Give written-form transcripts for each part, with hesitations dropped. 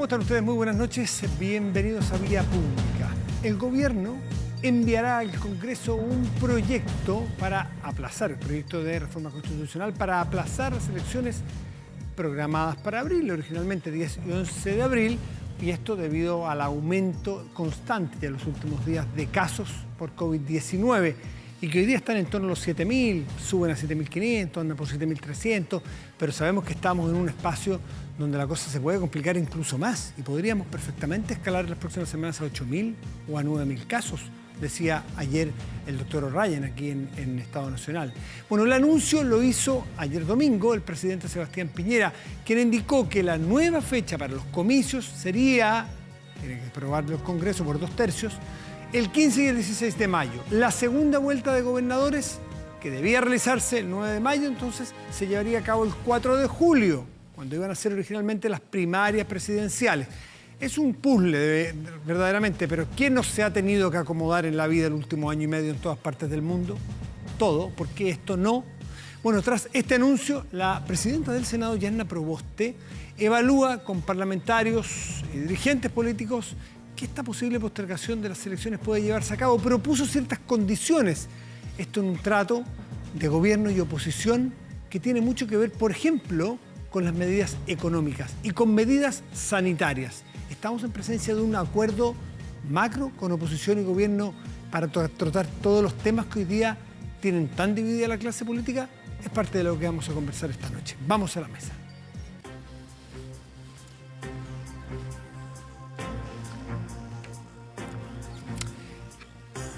¿Cómo están ustedes? Muy buenas noches. Bienvenidos a Vía Pública. El gobierno enviará al Congreso un proyecto para aplazar, el proyecto de reforma constitucional para aplazar las elecciones programadas para abril, originalmente 10 y 11 de abril, y esto debido al aumento constante de los últimos días de casos por COVID-19, y que hoy día están en torno a los 7.000, suben a 7.500, andan por 7.300, pero sabemos que estamos en un espacio donde la cosa se puede complicar incluso más y podríamos perfectamente escalar las próximas semanas a 8.000 o a 9.000 casos, decía ayer el doctor O'Ryan aquí en Estado Nacional. Bueno, el anuncio lo hizo ayer domingo el presidente Sebastián Piñera, quien indicó que la nueva fecha para los comicios sería, tiene que aprobarlo el Congreso por 2/3, el 15 y el 16 de mayo. La segunda vuelta de gobernadores, que debía realizarse el 9 de mayo, entonces se llevaría a cabo el 4 de julio, cuando iban a ser originalmente las primarias presidenciales. Es un puzzle, verdaderamente, pero ¿quién no se ha tenido que acomodar en la vida el último año y medio en todas partes del mundo? Todo, ¿por qué esto no? Bueno, tras este anuncio, la presidenta del Senado, Yanna Proboste, evalúa con parlamentarios y dirigentes políticos que esta posible postergación de las elecciones puede llevarse a cabo. Propuso ciertas condiciones. Esto en un trato de gobierno y oposición que tiene mucho que ver, por ejemplo, con las medidas económicas y con medidas sanitarias. Estamos en presencia de un acuerdo macro con oposición y gobierno para tratar todos los temas que hoy día tienen tan dividida la clase política. Es parte de lo que vamos a conversar esta noche. Vamos a la mesa.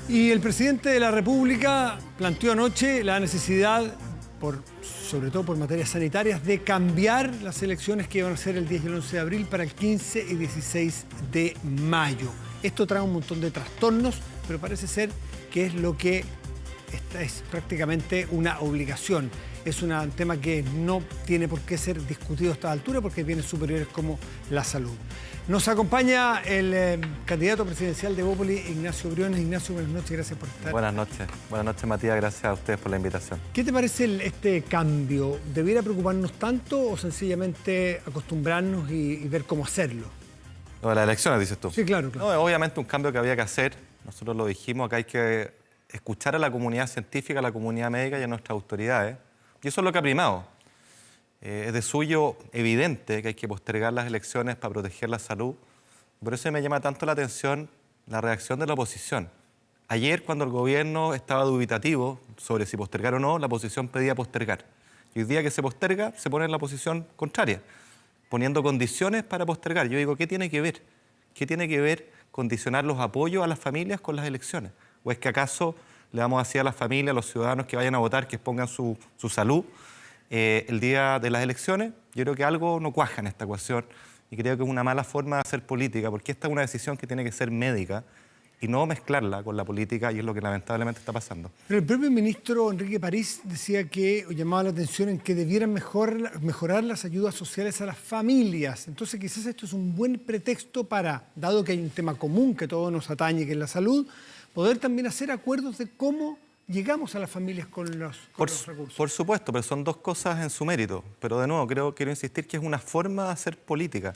Y el presidente de la República planteó anoche la necesidad, sobre todo por materias sanitarias, de cambiar las elecciones que iban a ser el 10 y el 11 de abril para el 15 y 16 de mayo. Esto trae un montón de trastornos, pero parece ser que es lo que es prácticamente una obligación. Es un tema que no tiene por qué ser discutido a esta altura porque hay bienes superiores como la salud. Nos acompaña el candidato presidencial de Evópoli, Ignacio Briones. Ignacio, buenas noches, gracias por estar. Buenas noches Matías, gracias a ustedes por la invitación. ¿Qué te parece este cambio? ¿Debiera preocuparnos tanto o sencillamente acostumbrarnos y ver cómo hacerlo? Lo de las elecciones, dices tú. Sí, claro. No, obviamente un cambio que había que hacer. Nosotros lo dijimos, acá hay que escuchar a la comunidad científica, a la comunidad médica y a nuestras autoridades. Y eso es lo que ha primado. Es de suyo evidente que hay que postergar las elecciones para proteger la salud. Por eso me llama tanto la atención la reacción de la oposición. Ayer, cuando el gobierno estaba dubitativo sobre si postergar o no, la oposición pedía postergar. Y hoy día que se posterga, se pone en la posición contraria, poniendo condiciones para postergar. Yo digo, ¿qué tiene que ver? ¿Qué tiene que ver condicionar los apoyos a las familias con las elecciones? ¿O es que acaso le vamos a decir a las familias, a los ciudadanos que vayan a votar, que expongan su salud el día de las elecciones? Yo creo que algo no cuaja en esta ecuación y creo que es una mala forma de hacer política, porque esta es una decisión que tiene que ser médica y no mezclarla con la política, y es lo que lamentablemente está pasando. Pero el propio ministro Enrique París decía que, o llamaba la atención en que debieran mejorar las ayudas sociales a las familias. Entonces quizás esto es un buen pretexto para, dado que hay un tema común que todos nos atañe, que es la salud, poder también hacer acuerdos de cómo llegamos a las familias con los recursos. Por supuesto, pero son dos cosas en su mérito. Pero de nuevo, quiero insistir que es una forma de hacer política.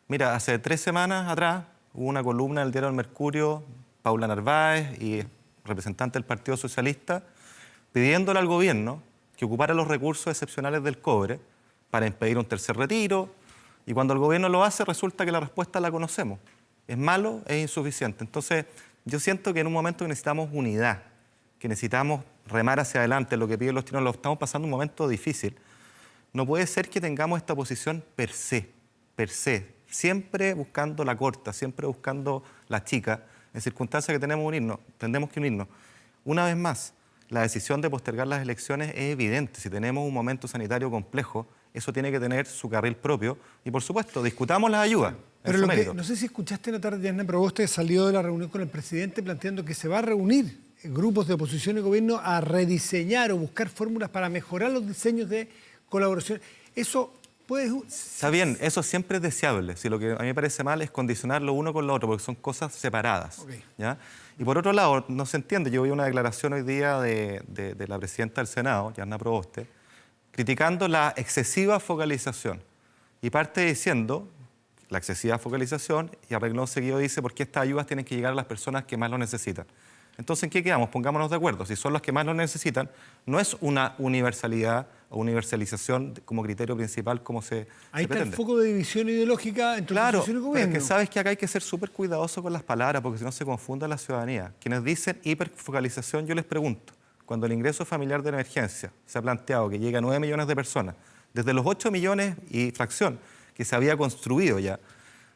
Mira, hace 3 semanas atrás hubo una columna del diario El Mercurio, Paula Narváez y representante del Partido Socialista, pidiéndole al gobierno que ocupara los recursos excepcionales del cobre para impedir un tercer retiro. Y cuando el gobierno lo hace, resulta que la respuesta la conocemos. Es malo, es insuficiente. Entonces, yo siento que en un momento que necesitamos unidad, que necesitamos remar hacia adelante, lo que piden los chilenos, lo estamos pasando un momento difícil. No puede ser que tengamos esta posición per se, siempre buscando la corta, siempre buscando la chica, en circunstancias que tenemos que unirnos. Una vez más, la decisión de postergar las elecciones es evidente. Si tenemos un momento sanitario complejo, eso tiene que tener su carril propio y, por supuesto, discutamos las ayudas. Pero no sé si escuchaste en la tarde, Yanna Proboste salió de la reunión con el presidente planteando que se va a reunir grupos de oposición y gobierno a rediseñar o buscar fórmulas para mejorar los diseños de colaboración. Eso puede... Está bien, eso siempre es deseable. Si lo que a mí me parece mal es condicionar lo uno con lo otro, porque son cosas separadas. Okay. ¿Ya? Y por otro lado, no se entiende. Yo vi una declaración hoy día de la presidenta del Senado, Yanna Proboste, criticando la excesiva focalización. Y parte diciendo la excesiva focalización, y a renglón seguido dice por qué estas ayudas tienen que llegar a las personas que más lo necesitan. Entonces, ¿en qué quedamos? Pongámonos de acuerdo. Si son los que más lo necesitan, no es una universalidad o universalización como criterio principal como se Ahí está pretende. el foco de división ideológica entre Claro, oposición y pero gobierno. es que sabes que acá hay que ser súper cuidadoso con las palabras porque si no se confunde la ciudadanía. Quienes dicen hiperfocalización, yo les pregunto, cuando el ingreso familiar de emergencia se ha planteado que llega a 9 millones de personas, desde los 8 millones y fracción que se había construido ya,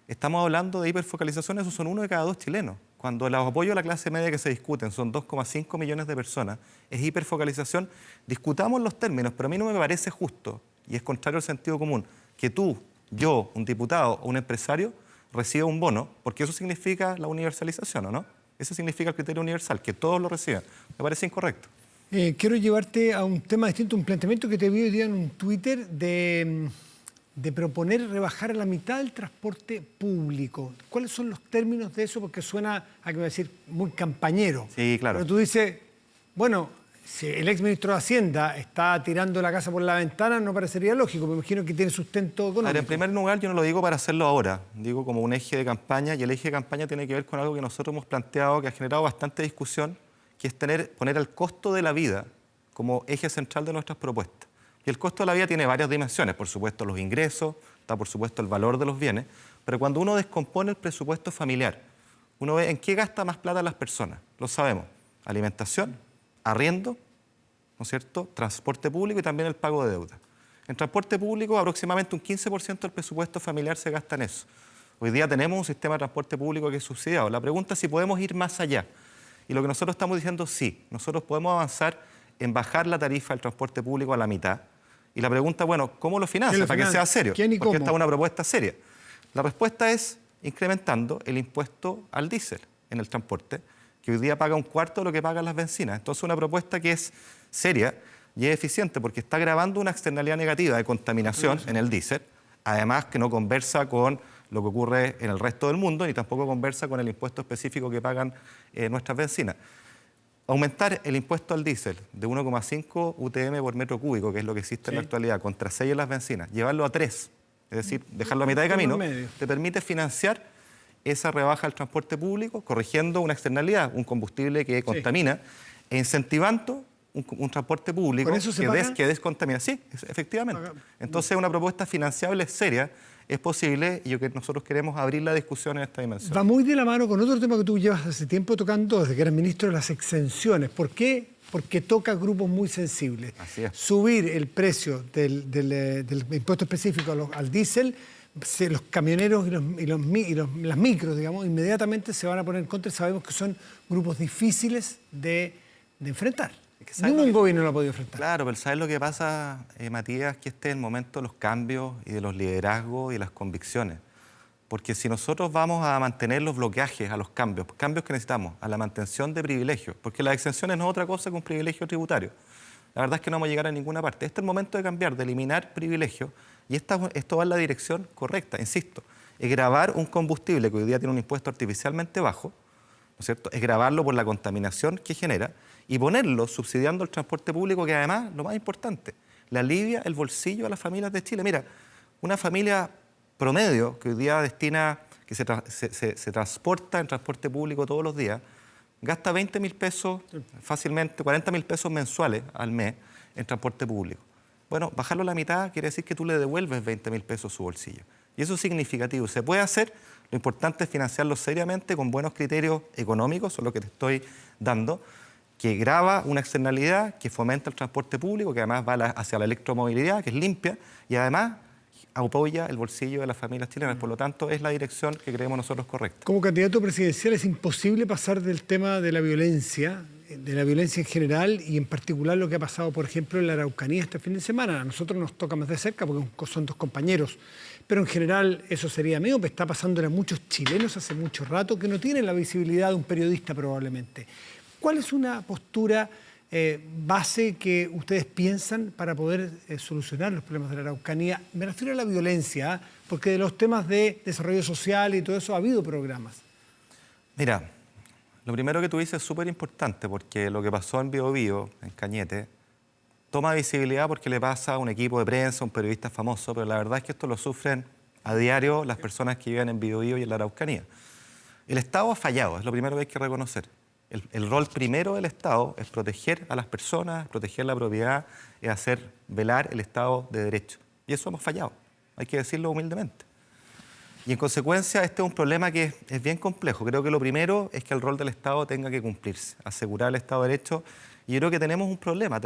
estamos hablando de hiperfocalización, esos son 1 de cada 2 chilenos. Cuando los apoyos a la clase media que se discuten son 2,5 millones de personas, es hiperfocalización. Discutamos los términos, pero a mí no me parece justo, y es contrario al sentido común, que tú, yo, un diputado o un empresario reciba un bono, porque eso significa la universalización, ¿o no? Eso significa el criterio universal, que todos lo reciban. Me parece incorrecto. Quiero llevarte a un tema distinto, un planteamiento que te vi hoy día en un Twitter de proponer rebajar a la mitad el transporte público. ¿Cuáles son los términos de eso? Porque suena, hay que decir, muy campañero. Sí, claro. Pero tú dices, bueno, si el exministro de Hacienda está tirando la casa por la ventana, no parecería lógico. Me imagino que tiene sustento económico. A ver, en primer lugar, yo no lo digo para hacerlo ahora, digo como un eje de campaña, y el eje de campaña tiene que ver con algo que nosotros hemos planteado, que ha generado bastante discusión, que es poner el costo de la vida como eje central de nuestras propuestas. Y el costo de la vida tiene varias dimensiones, por supuesto los ingresos, está por supuesto el valor de los bienes, pero cuando uno descompone el presupuesto familiar, uno ve en qué gasta más plata las personas, lo sabemos, alimentación, arriendo, ¿no es cierto?, transporte público y también el pago de deuda. En transporte público aproximadamente un 15% del presupuesto familiar se gasta en eso. Hoy día tenemos un sistema de transporte público que es subsidiado. La pregunta es si podemos ir más allá. Y lo que nosotros estamos diciendo, sí, nosotros podemos avanzar en bajar la tarifa del transporte público a la mitad. Y la pregunta, bueno, ¿cómo lo financia? Para que sea serio. ¿Quién y porque cómo? esta es una propuesta seria. La respuesta es incrementando el impuesto al diésel en el transporte, que hoy día paga un cuarto de lo que pagan las bencinas. Entonces, una propuesta que es seria y es eficiente porque está agravando una externalidad negativa de contaminación en el diésel, además que no conversa con lo que ocurre en el resto del mundo, ni tampoco conversa con el impuesto específico que pagan nuestras bencinas. Aumentar el impuesto al diésel de 1,5 UTM por metro cúbico, que es lo que existe en la actualidad, contra 6 en las bencinas, llevarlo a 3, es decir, dejarlo a mitad de camino, te permite financiar esa rebaja del transporte público, corrigiendo una externalidad, un combustible que contamina, e incentivando un transporte público que descontamina. Sí, efectivamente. Entonces, una propuesta financiable seria es posible y yo que nosotros queremos abrir la discusión en esta dimensión. Va muy de la mano con otro tema que tú llevas hace tiempo tocando desde que eras ministro de las exenciones. ¿Por qué? Porque toca grupos muy sensibles. Así es. Subir el precio del impuesto específico al diésel, los camioneros y las micros, digamos, inmediatamente se van a poner en contra y sabemos que son grupos difíciles de enfrentar. Ningún gobierno lo ha podido enfrentar. Claro, pero ¿sabes lo que pasa, Matías? Que este es el momento de los cambios y de los liderazgos y las convicciones. Porque si nosotros vamos a mantener los bloqueajes a los cambios que necesitamos, a la mantención de privilegios, porque las exenciones no es otra cosa que un privilegio tributario. La verdad es que no vamos a llegar a ninguna parte. Este es el momento de cambiar, de eliminar privilegios, y esto va en la dirección correcta, insisto. Es gravar un combustible que hoy día tiene un impuesto artificialmente bajo, ¿no es cierto? Es gravarlo por la contaminación que genera y ponerlo subsidiando el transporte público, que además, lo más importante, le alivia el bolsillo a las familias de Chile. Mira, una familia promedio que hoy día que se transporta en transporte público todos los días, gasta 20.000 pesos fácilmente, 40.000 pesos mensuales al mes en transporte público. Bueno, bajarlo a la mitad quiere decir que tú le devuelves 20.000 pesos a su bolsillo. Y eso es significativo. Se puede hacer, lo importante es financiarlo seriamente con buenos criterios económicos, son lo que te estoy dando, que grava una externalidad, que fomenta el transporte público, que además va hacia la electromovilidad, que es limpia, y además apoya el bolsillo de las familias chilenas. Por lo tanto, es la dirección que creemos nosotros correcta. Como candidato presidencial es imposible pasar del tema de la violencia en general y en particular lo que ha pasado, por ejemplo, en la Araucanía este fin de semana. A nosotros nos toca más de cerca porque son dos compañeros, pero en general eso sería mío, que está pasando a muchos chilenos hace mucho rato que no tienen la visibilidad de un periodista probablemente. ¿Cuál es una postura base que ustedes piensan para poder solucionar los problemas de la Araucanía? Me refiero a la violencia, porque de los temas de desarrollo social y todo eso ha habido programas. Mira, lo primero que tú dices es súper importante porque lo que pasó en Biobío, en Cañete, toma visibilidad porque le pasa a un equipo de prensa, a un periodista famoso, pero la verdad es que esto lo sufren a diario las personas que viven en Biobío y en la Araucanía. El Estado ha fallado, es lo primero que hay que reconocer. El rol primero del Estado es proteger a las personas, proteger la propiedad, es velar el Estado de Derecho. Y eso hemos fallado, hay que decirlo humildemente. Y en consecuencia, este es un problema que es bien complejo. Creo que lo primero es que el rol del Estado tenga que cumplirse, asegurar el Estado de Derecho. Y yo creo que tenemos un problema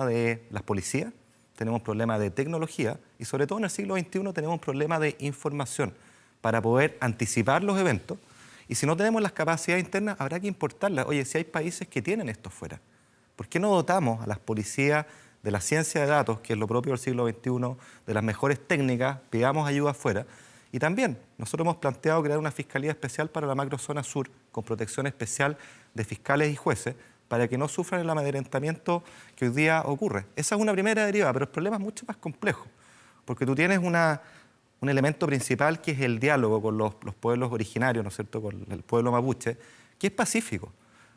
de las policías, tenemos un problema de tecnología y sobre todo en el siglo XXI tenemos un problema de información para poder anticipar los eventos. Y si no tenemos las capacidades internas, habrá que importarlas. Oye, si hay países que tienen esto fuera, ¿por qué no dotamos a las policías de la ciencia de datos, que es lo propio del siglo XXI, de las mejores técnicas, pidamos ayuda afuera? Y también nosotros hemos planteado crear una fiscalía especial para la macrozona sur, con protección especial de fiscales y jueces, para que no sufran el amedrentamiento que hoy día ocurre. Esa es una primera derivada, pero el problema es mucho más complejo, porque tú tienes un elemento principal que es el diálogo con los pueblos originarios, ¿no es cierto?, con el pueblo mapuche, que es pacífico.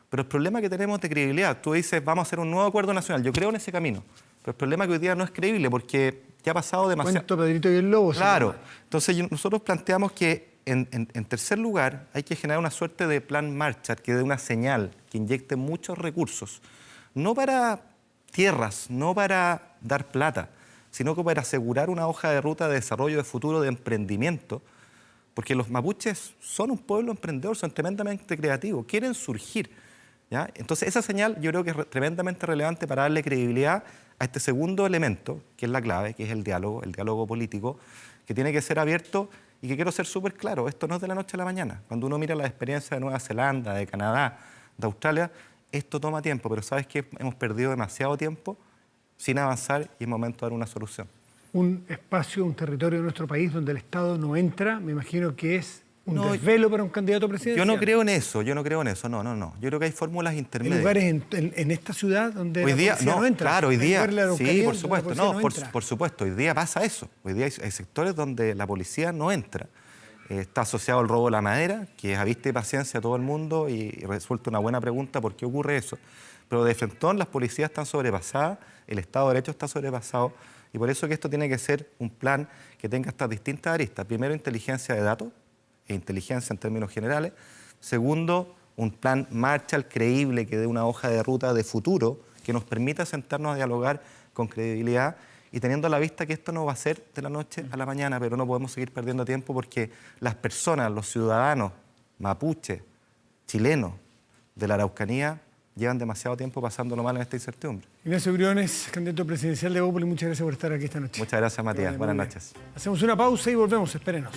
Pero el problema que tenemos de credibilidad, tú dices, vamos a hacer un nuevo acuerdo nacional, yo creo en ese camino, pero el problema es que hoy día no es creíble porque ya ha pasado demasiado. Cuento Pedrito y el Lobo. Claro, entonces nosotros planteamos que en tercer lugar hay que generar una suerte de plan Marshall que dé una señal, que inyecte muchos recursos, no para tierras, no para dar plata, sino que para asegurar una hoja de ruta de desarrollo de futuro, de emprendimiento, porque los mapuches son un pueblo emprendedor, son tremendamente creativos, quieren surgir, ¿ya? Entonces esa señal yo creo que es tremendamente relevante para darle credibilidad a este segundo elemento, que es la clave, que es el diálogo político, que tiene que ser abierto y que quiero ser súper claro, esto no es de la noche a la mañana. Cuando uno mira la experiencia de Nueva Zelanda, de Canadá, de Australia, esto toma tiempo, pero ¿sabes qué? Hemos perdido demasiado tiempo sin avanzar y es momento de dar una solución. Un espacio, un territorio de nuestro país donde el Estado no entra, me imagino que es un desvelo para un candidato presidencial. Yo no creo en eso, no. Yo creo que hay fórmulas intermedias. Hay lugares en esta ciudad donde hoy día, no entra. Claro, hoy día, sí, por supuesto, por supuesto, hoy día pasa eso. Hoy día hay sectores donde la policía no entra. Está asociado al robo de la madera, que es a vista y paciencia a todo el mundo y resulta una buena pregunta por qué ocurre eso. Pero de frentón las policías están sobrepasadas, el Estado de Derecho está sobrepasado y por eso que esto tiene que ser un plan que tenga estas distintas aristas. Primero, inteligencia de datos e inteligencia en términos generales. Segundo, un plan Marshall creíble que dé una hoja de ruta de futuro que nos permita sentarnos a dialogar con credibilidad y teniendo a la vista que esto no va a ser de la noche a la mañana, pero no podemos seguir perdiendo tiempo porque las personas, los ciudadanos mapuche, chilenos de la Araucanía llevan demasiado tiempo pasándolo mal en esta incertidumbre. Ignacio Briones, candidato presidencial de Bópoli, muchas gracias por estar aquí esta noche. Muchas gracias, Matías. Buenas noches. Hacemos una pausa y volvemos, espérenos.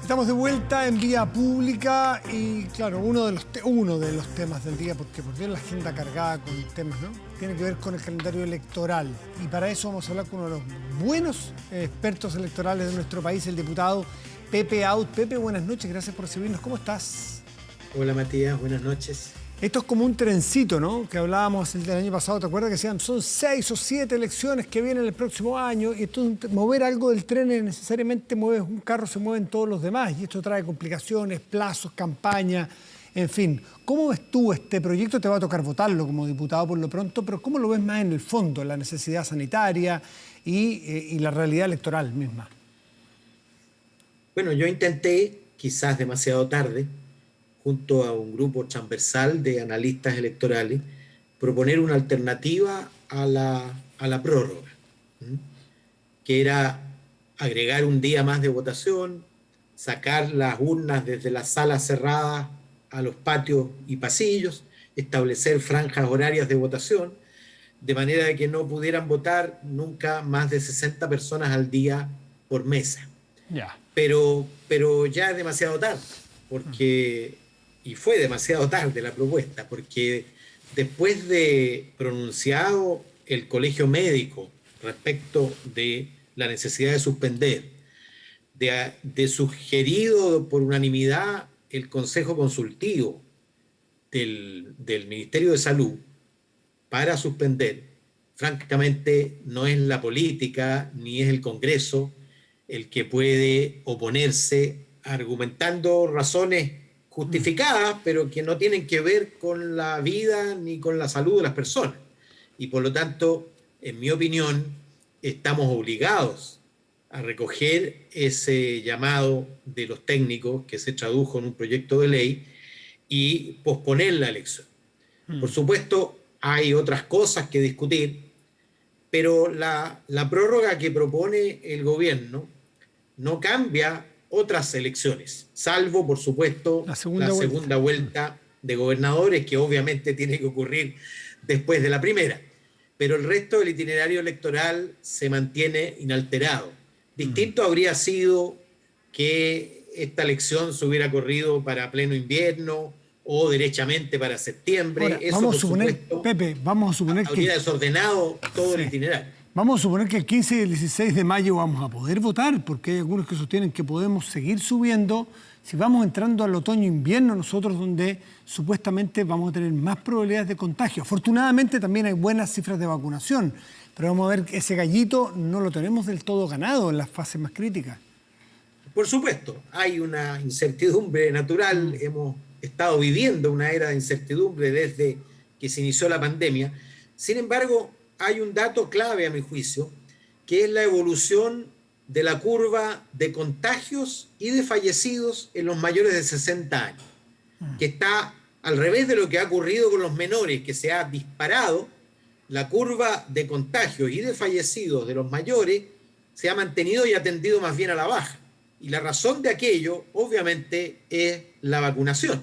Estamos de vuelta en Vía Pública y claro, uno de los temas del día, porque por Dios la agenda cargada con temas, ¿no? Tiene que ver con el calendario electoral y para eso vamos a hablar con uno de los buenos expertos electorales de nuestro país, el diputado Pepe Out. Pepe, buenas noches, gracias por recibirnos. ¿Cómo estás? Hola Matías, buenas noches. Esto es como un trencito, ¿no? Que hablábamos el año pasado, ¿te acuerdas? Que decían, son 6 o 7 elecciones que vienen el próximo año y entonces mover algo del tren es necesariamente mueves un carro, se mueven todos los demás y esto trae complicaciones, plazos, campaña, en fin. ¿Cómo ves tú este proyecto? Te va a tocar votarlo como diputado por lo pronto, pero ¿cómo lo ves más en el fondo, la necesidad sanitaria y la realidad electoral misma? Bueno, yo intenté, quizás demasiado tarde, junto a un grupo transversal de analistas electorales, proponer una alternativa a la prórroga, que era agregar un día más de votación, sacar las urnas desde las salas cerradas a los patios y pasillos, establecer franjas horarias de votación, de manera que no pudieran votar nunca más de 60 personas al día por mesa. Ya. Pero ya es demasiado tarde, porque... Y fue demasiado tarde la propuesta, porque después de pronunciado el Colegio Médico respecto de la necesidad de suspender, de sugerido por unanimidad el Consejo Consultivo del Ministerio de Salud para suspender, francamente no es la política ni es el Congreso el que puede oponerse argumentando razones justificadas, pero que no tienen que ver con la vida ni con la salud de las personas. Y por lo tanto, en mi opinión, estamos obligados a recoger ese llamado de los técnicos que se tradujo en un proyecto de ley y posponer la elección. Por supuesto, hay otras cosas que discutir, pero la prórroga que propone el gobierno no cambia otras elecciones, salvo, por supuesto, la segunda vuelta de gobernadores, que obviamente tiene que ocurrir después de la primera. Pero el resto del itinerario electoral se mantiene inalterado. Distinto habría sido que esta elección se hubiera corrido para pleno invierno o derechamente para septiembre. Ahora, eso, vamos por a suponer, supuesto, Pepe, vamos a suponer habría que... desordenado todo el itinerario. Vamos a suponer que el 15 y el 16 de mayo vamos a poder votar, porque hay algunos que sostienen que podemos seguir subiendo si vamos entrando al otoño-invierno, nosotros donde supuestamente vamos a tener más probabilidades de contagio. Afortunadamente también hay buenas cifras de vacunación, pero vamos a ver que ese gallito no lo tenemos del todo ganado en las fases más críticas. Por supuesto, hay una incertidumbre natural, hemos estado viviendo una era de incertidumbre desde que se inició la pandemia. Sin embargo, hay un dato clave a mi juicio, que es la evolución de la curva de contagios y de fallecidos en los mayores de 60 años, que está al revés de lo que ha ocurrido con los menores, que se ha disparado. La curva de contagios y de fallecidos de los mayores se ha mantenido y ha tendido más bien a la baja. Y la razón de aquello, obviamente, es la vacunación,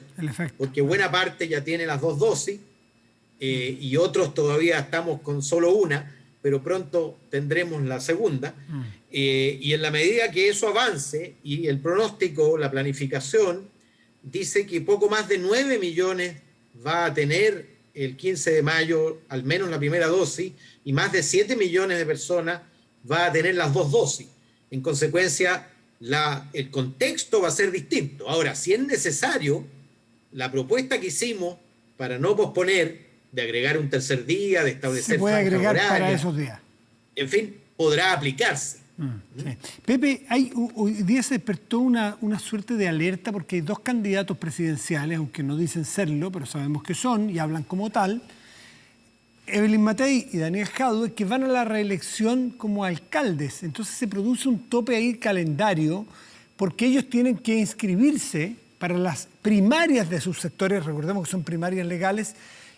porque buena parte ya tiene las 2 dosis, y otros todavía estamos con solo una, pero pronto tendremos la segunda. Y en la medida que eso avance, y el pronóstico, la planificación, dice que poco más de 9 millones va a tener el 15 de mayo, al menos la primera dosis, y más de 7 millones de personas va a tener las 2 dosis. En consecuencia, el contexto va a ser distinto. Ahora, si es necesario, la propuesta que hicimos para no posponer, de agregar un tercer día, de establecer... Se puede agregar para esos días. En fin, podrá aplicarse. Sí. Pepe, hoy día se despertó una suerte de alerta porque hay 2 candidatos presidenciales, aunque no dicen serlo, pero sabemos que son y hablan como tal, Evelyn Matei y Daniel Jadue, que van a la reelección como alcaldes. Entonces se produce un tope ahí calendario porque ellos tienen que inscribirse para las primarias de sus sectores, recordemos que son primarias legales,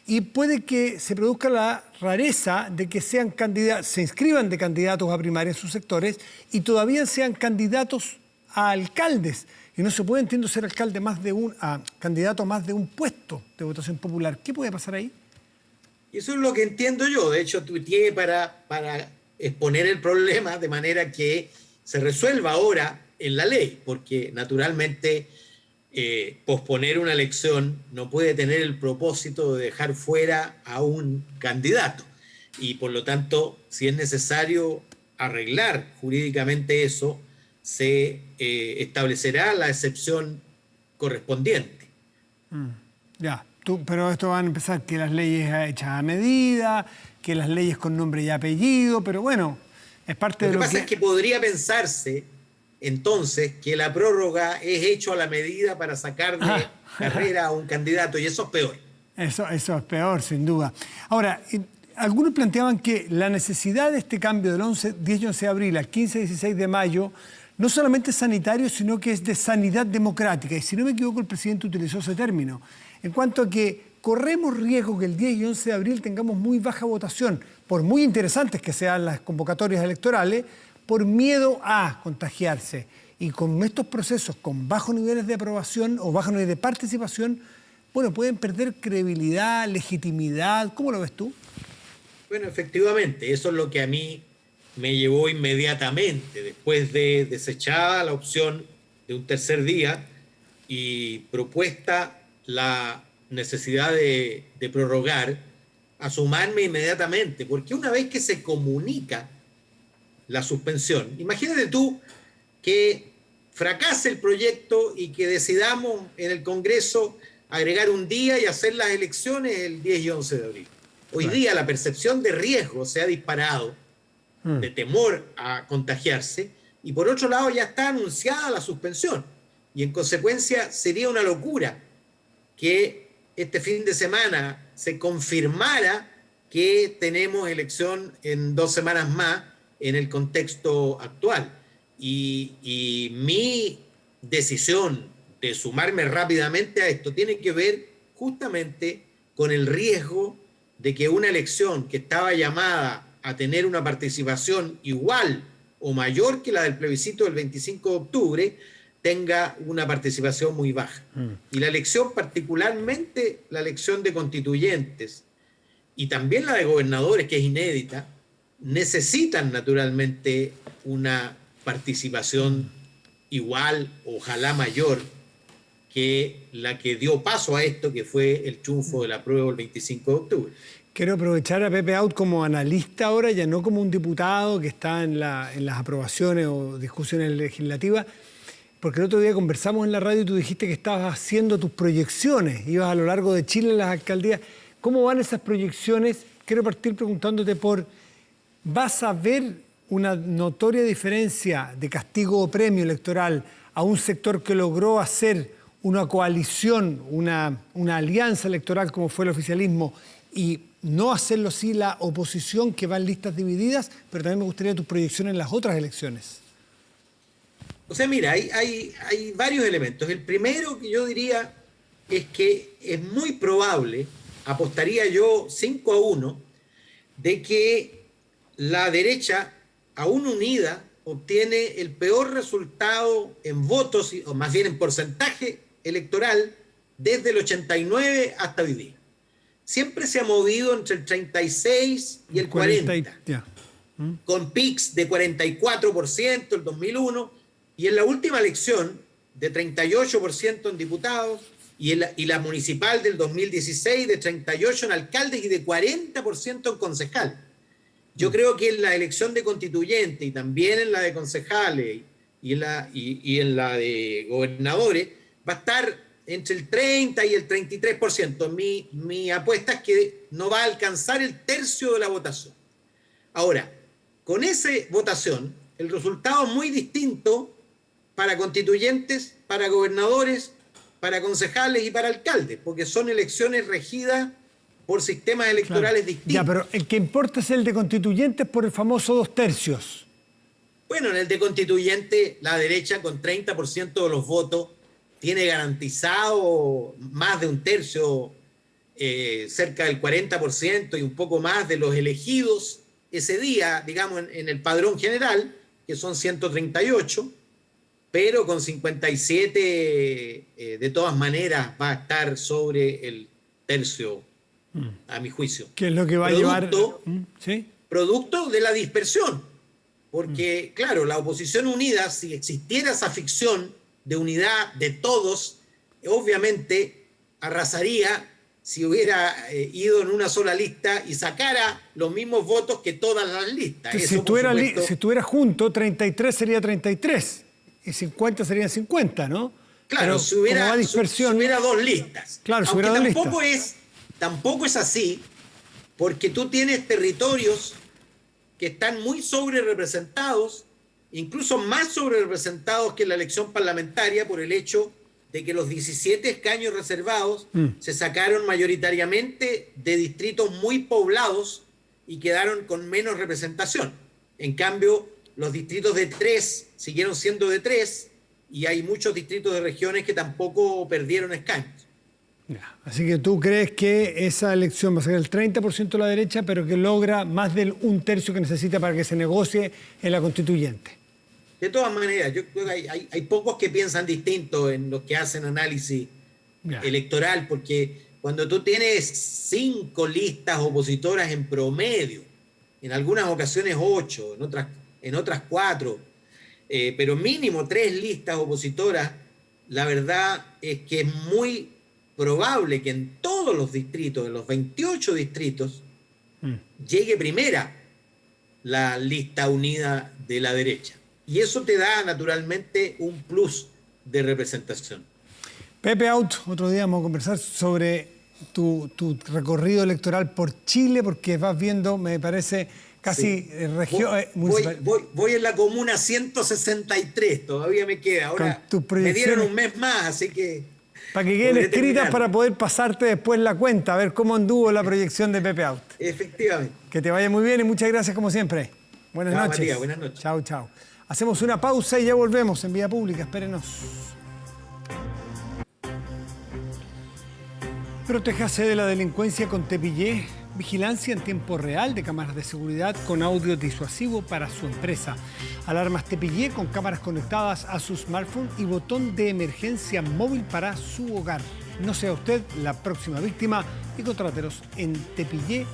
y puede que se produzca la rareza de que sean candidatos, se inscriban de candidatos a primaria en sus sectores y todavía sean candidatos a alcaldes. Y no se puede, entiendo, ser alcalde candidato a más de un puesto de votación popular. ¿Qué puede pasar ahí? Eso es lo que entiendo yo. De hecho, tuiteé para exponer el problema de manera que se resuelva ahora en la ley, porque naturalmente posponer una elección no puede tener el propósito de dejar fuera a un candidato. Y por lo tanto, si es necesario arreglar jurídicamente eso, se establecerá la excepción correspondiente. Ya, pero esto van a empezar que las leyes hechas a medida, que las leyes con nombre y apellido, pero bueno, es parte de lo que... Lo que pasa es que podría pensarse entonces que la prórroga es hecho a la medida para sacar de carrera a un candidato, y eso es peor. Eso es peor, sin duda. Ahora, algunos planteaban que la necesidad de este cambio del 10 y 11 de abril al 15 y 16 de mayo no solamente es sanitario, sino que es de sanidad democrática. Y si no me equivoco, el presidente utilizó ese término. En cuanto a que corremos riesgo que el 10 y 11 de abril tengamos muy baja votación, por muy interesantes que sean las convocatorias electorales, por miedo a contagiarse. Y con estos procesos con bajos niveles de aprobación o bajos niveles de participación, bueno, pueden perder credibilidad, legitimidad. ¿Cómo lo ves tú? Bueno, efectivamente, eso es lo que a mí me llevó inmediatamente, después de desechada la opción de un tercer día y propuesta la necesidad de prorrogar, a sumarme inmediatamente, porque una vez que se comunica la suspensión, imagínate tú que fracase el proyecto y que decidamos en el Congreso agregar un día y hacer las elecciones el 10 y 11 de abril. Hoy día la percepción de riesgo se ha disparado, de temor a contagiarse, y por otro lado ya está anunciada la suspensión, y en consecuencia sería una locura que este fin de semana se confirmara que tenemos elección en 2 semanas más en el contexto actual. Y mi decisión de sumarme rápidamente a esto tiene que ver justamente con el riesgo de que una elección que estaba llamada a tener una participación igual o mayor que la del plebiscito del 25 de octubre tenga una participación muy baja. Y la elección, particularmente la elección de constituyentes y también la de gobernadores, que es inédita, necesitan naturalmente una participación igual, ojalá mayor, que la que dio paso a esto, que fue el triunfo del apruebo el 25 de octubre. Quiero aprovechar a Pepe Out como analista ahora, ya no como un diputado que está en las aprobaciones o discusiones legislativas, porque el otro día conversamos en la radio y tú dijiste que estabas haciendo tus proyecciones, ibas a lo largo de Chile en las alcaldías. ¿Cómo van esas proyecciones? Quiero partir preguntándote ¿vas a ver una notoria diferencia de castigo o premio electoral a un sector que logró hacer una coalición, una alianza electoral como fue el oficialismo, y no hacerlo así la oposición que va en listas divididas? Pero también me gustaría tus proyecciones en las otras elecciones. O sea, mira, hay varios elementos. El primero que yo diría es que es muy probable, apostaría yo 5-1, de que la derecha, aún unida, obtiene el peor resultado en votos, o más bien en porcentaje electoral, desde el 89 hasta hoy día. Siempre se ha movido entre el 36 y el 40, con pics de 44% el 2001, y en la última elección de 38% en diputados, y la municipal del 2016 de 38% en alcaldes y de 40% en concejal. Yo creo que en la elección de constituyente y también en la de concejales y en la de gobernadores va a estar entre el 30 y el 33%. Mi apuesta es que no va a alcanzar el tercio de la votación. Ahora, con esa votación, el resultado es muy distinto para constituyentes, para gobernadores, para concejales y para alcaldes, porque son elecciones regidas por sistemas electorales distintos. Ya, pero el que importa es el de constituyentes por el famoso 2/3. Bueno, en el de constituyente, la derecha con 30% de los votos tiene garantizado más de un tercio, cerca del 40% y un poco más de los elegidos ese día, digamos, en el padrón general, que son 138, pero con 57 de todas maneras va a estar sobre el tercio, a mi juicio. ¿Qué es lo que va a llevar? ¿Sí? Producto de la dispersión, porque claro, la oposición unida, si existiera esa ficción de unidad de todos, obviamente arrasaría si hubiera ido en una sola lista y sacara los mismos votos que todas las listas. Entonces, si estuviera junto, 33 sería 33 y 50 serían 50, ¿no? Claro, pero si hubiera 2 listas. Claro, si hubiera aunque 2 listas. Tampoco es así, porque tú tienes territorios que están muy sobre representados, incluso más sobre representados que en la elección parlamentaria, por el hecho de que los 17 escaños reservados se sacaron mayoritariamente de distritos muy poblados y quedaron con menos representación. En cambio, los distritos de 3 siguieron siendo de 3 y hay muchos distritos de regiones que tampoco perdieron escaños. Así que tú crees que esa elección va a ser el 30% de la derecha, pero que logra más del 1/3 que necesita para que se negocie en la constituyente. De todas maneras, yo creo que hay pocos que piensan distinto en los que hacen análisis electoral, porque cuando tú tienes 5 listas opositoras en promedio, en algunas ocasiones 8, en otras 4, pero mínimo 3 listas opositoras, la verdad es que es muy probable que en todos los distritos, en los 28 distritos, llegue primera la lista unida de la derecha. Y eso te da naturalmente un plus de representación. Pepe Out, otro día vamos a conversar sobre tu recorrido electoral por Chile, porque vas viendo, me parece, casi región municipal. Voy en la comuna 163, todavía me queda. Ahora me dieron un mes más, así que Para que queden Podría escritas terminar. para poder pasarte después la cuenta, a ver cómo anduvo la proyección de Pepe Out. Efectivamente. Que te vaya muy bien y muchas gracias como siempre. Buenas Chao, noches. Matías, buenas noches. Chao, chao. Hacemos una pausa y ya volvemos en Vía Pública. Espérenos. Protéjase de la delincuencia con Tepillé. Vigilancia en tiempo real de cámaras de seguridad con audio disuasivo para su empresa. Alarmas Tepillé con cámaras conectadas a su smartphone y botón de emergencia móvil para su hogar. No sea usted la próxima víctima y contrátelos en tepillé.cl.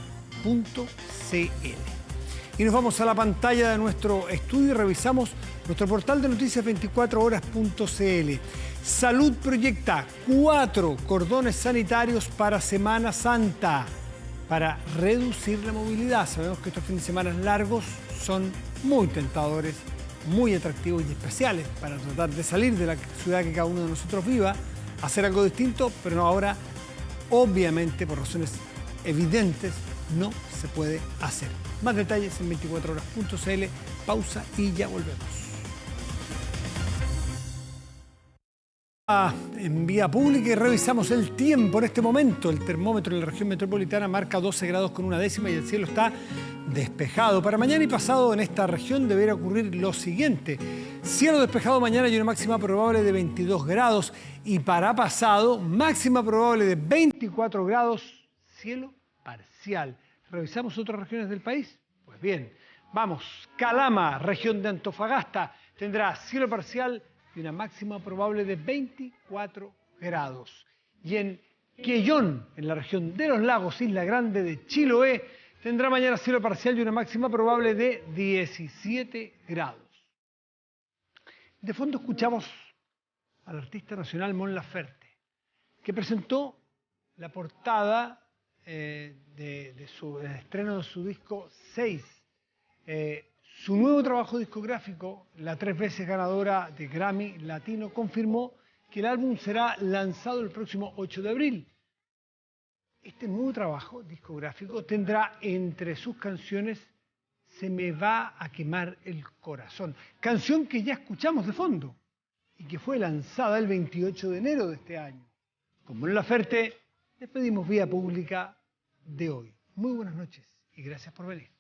Y nos vamos a la pantalla de nuestro estudio y revisamos nuestro portal de noticias 24horas.cl. Salud proyecta 4 cordones sanitarios para Semana Santa para reducir la movilidad. Sabemos que estos fines de semana largos son muy tentadores, muy atractivos y especiales para tratar de salir de la ciudad que cada uno de nosotros viva, hacer algo distinto, pero no ahora, obviamente, por razones evidentes, no se puede hacer. Más detalles en 24horas.cl. Pausa y ya volvemos. En Vía Pública y revisamos el tiempo en este momento. El termómetro en la región metropolitana marca 12 grados con una décima y el cielo está despejado. Para mañana y pasado en esta región deberá ocurrir lo siguiente. Cielo despejado mañana y una máxima probable de 22 grados. Y para pasado, máxima probable de 24 grados, cielo parcial. ¿Revisamos otras regiones del país? Pues bien, vamos. Calama, región de Antofagasta, tendrá cielo parcial y una máxima probable de 24 grados. Y en Quellón, en la región de los lagos, Isla Grande de Chiloé, tendrá mañana cielo parcial y una máxima probable de 17 grados. De fondo escuchamos al artista nacional Mon Laferte, que presentó la portada del estreno de su disco 6. Su nuevo trabajo discográfico, la 3 veces ganadora de Grammy Latino, confirmó que el álbum será lanzado el próximo 8 de abril. Este nuevo trabajo discográfico tendrá entre sus canciones Se me va a quemar el corazón, canción que ya escuchamos de fondo y que fue lanzada el 28 de enero de este año. Con Mon Laferte despedimos Vía Pública de hoy. Muy buenas noches y gracias por venir.